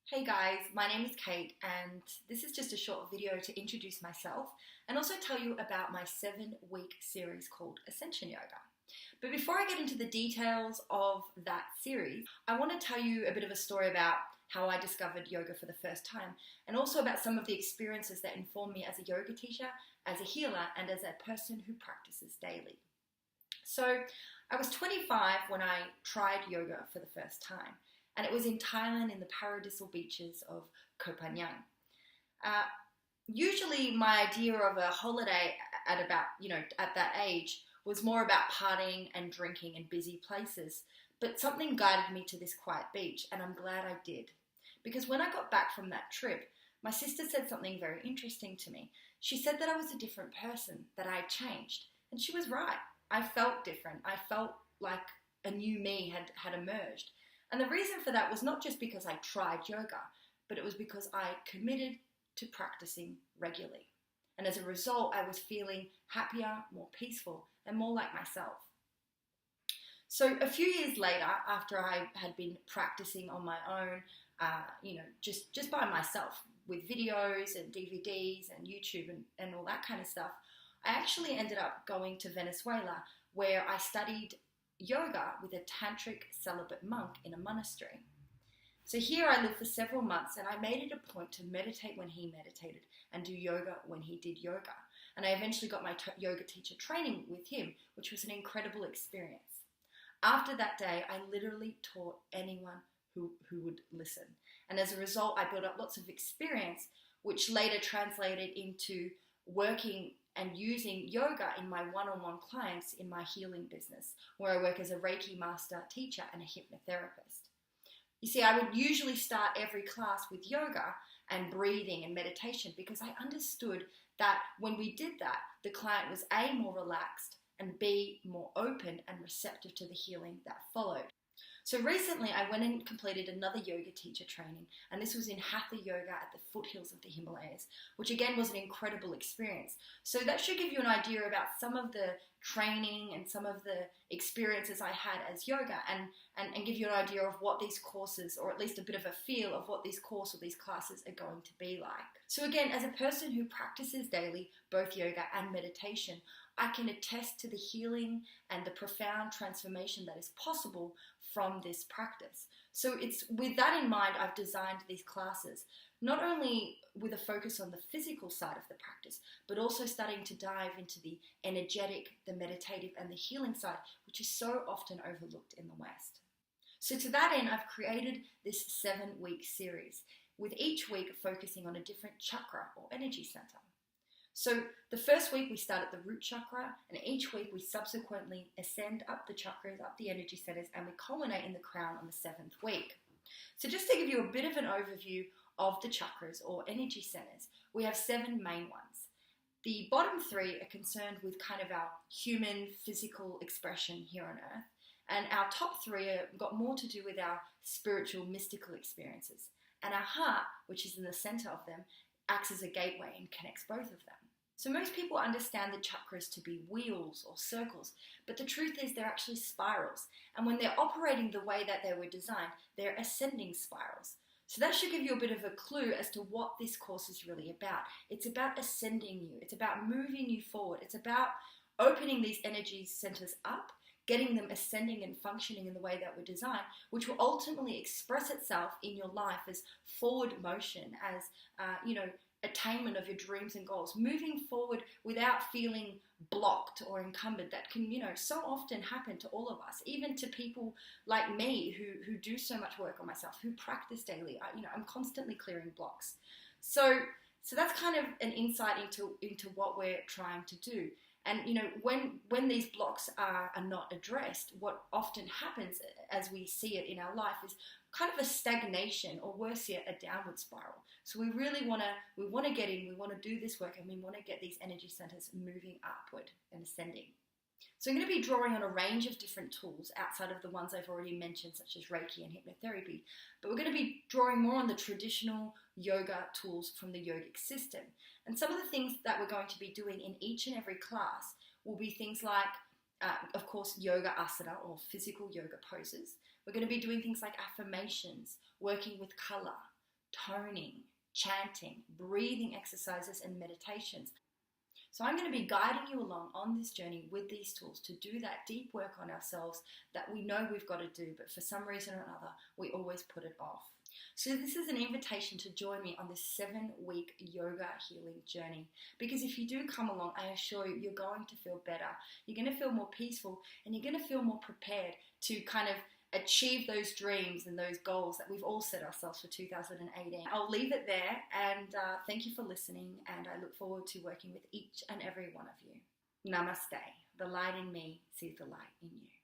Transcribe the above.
Hey guys, my name is Kate and this is just a short video to introduce myself and also tell you about my 7-week series called Ascension Yoga. But before I get into the details of that series, I want to tell you a bit of a story about how I discovered yoga for the first time and also about some of the experiences that informed me as a yoga teacher, as a healer, and as a person who practices daily. So I was 25 when I tried yoga for the first time. And it was in Thailand in the paradisal beaches of Koh Phangan. Usually my idea of a holiday at that age was more about partying and drinking in busy places. But something guided me to this quiet beach, and I'm glad I did. Because when I got back from that trip, my sister said something very interesting to me. She said that I was a different person, that I had changed. And she was right. I felt different. I felt like a new me had emerged. And the reason for that was not just because I tried yoga, but it was because I committed to practicing regularly. And as a result, I was feeling happier, more peaceful, and more like myself. So a few years later, after I had been practicing on my own, just by myself, with videos and DVDs and YouTube and all that kind of stuff, I actually ended up going to Venezuela, where I studied yoga with a tantric celibate monk in a monastery. So here I lived for several months, and I made it a point to meditate when he meditated and do yoga when he did yoga. And I eventually got my yoga teacher training with him, which was an incredible experience. After that day, I literally taught anyone who would listen. And as a result, I built up lots of experience, which later translated into working and using yoga in my one-on-one clients in my healing business, where I work as a Reiki master, teacher, and a hypnotherapist. You see, I would usually start every class with yoga and breathing and meditation because I understood that when we did that, the client was A, more relaxed, and B, more open and receptive to the healing that followed. So recently I went and completed another yoga teacher training, and this was in Hatha Yoga at the foothills of the Himalayas, which again was an incredible experience. So that should give you an idea about some of the training and some of the experiences I had as yoga and give you an idea of what these courses, or at least a bit of a feel of what these course or these classes are going to be like. So again, as a person who practices daily both yoga and meditation, I can attest to the healing and the profound transformation that is possible from this practice. So it's with that in mind, I've designed these classes, not only with a focus on the physical side of the practice, but also starting to dive into the energetic, the meditative, and the healing side, which is so often overlooked in the West. So to that end, I've created this 7-week series, with each week focusing on a different chakra or energy center. So the first week we start at the root chakra, and each week we subsequently ascend up the chakras, up the energy centers, and we culminate in the crown on the 7th week. So just to give you a bit of an overview of the chakras or energy centers, we have 7 main ones. The bottom 3 are concerned with kind of our human physical expression here on earth, and our top 3 have got more to do with our spiritual mystical experiences. And our heart, which is in the center of them, acts as a gateway and connects both of them. So most people understand the chakras to be wheels or circles, but the truth is they're actually spirals. And when they're operating the way that they were designed, they're ascending spirals. So that should give you a bit of a clue as to what this course is really about. It's about ascending you. It's about moving you forward. It's about opening these energy centers up, getting them ascending and functioning in the way that we're designed, which will ultimately express itself in your life as forward motion, as, attainment of your dreams and goals, moving forward without feeling blocked or encumbered. That can, so often happen to all of us, even to people like me who do so much work on myself, who practice daily. I'm constantly clearing blocks. So that's kind of an insight into what we're trying to do. And, when these blocks are not addressed, what often happens as we see it in our life is kind of a stagnation, or worse yet, a downward spiral. So we really want to get in, we want to do this work, and we want to get these energy centers moving upward and ascending. So I'm going to be drawing on a range of different tools outside of the ones I've already mentioned, such as Reiki and hypnotherapy. But we're going to be drawing more on the traditional yoga tools from the yogic system. And some of the things that we're going to be doing in each and every class will be things like, of course, yoga asana, or physical yoga poses. We're going to be doing things like affirmations, working with color, toning, chanting, breathing exercises, and meditations. So I'm going to be guiding you along on this journey with these tools to do that deep work on ourselves that we know we've got to do, but for some reason or another, we always put it off. So this is an invitation to join me on this 7-week yoga healing journey. Because if you do come along, I assure you, you're going to feel better. You're going to feel more peaceful, and you're going to feel more prepared to kind of achieve those dreams and those goals that we've all set ourselves for 2018. I'll leave it there, and thank you for listening, and I look forward to working with each and every one of you. Namaste. The light in me sees the light in you.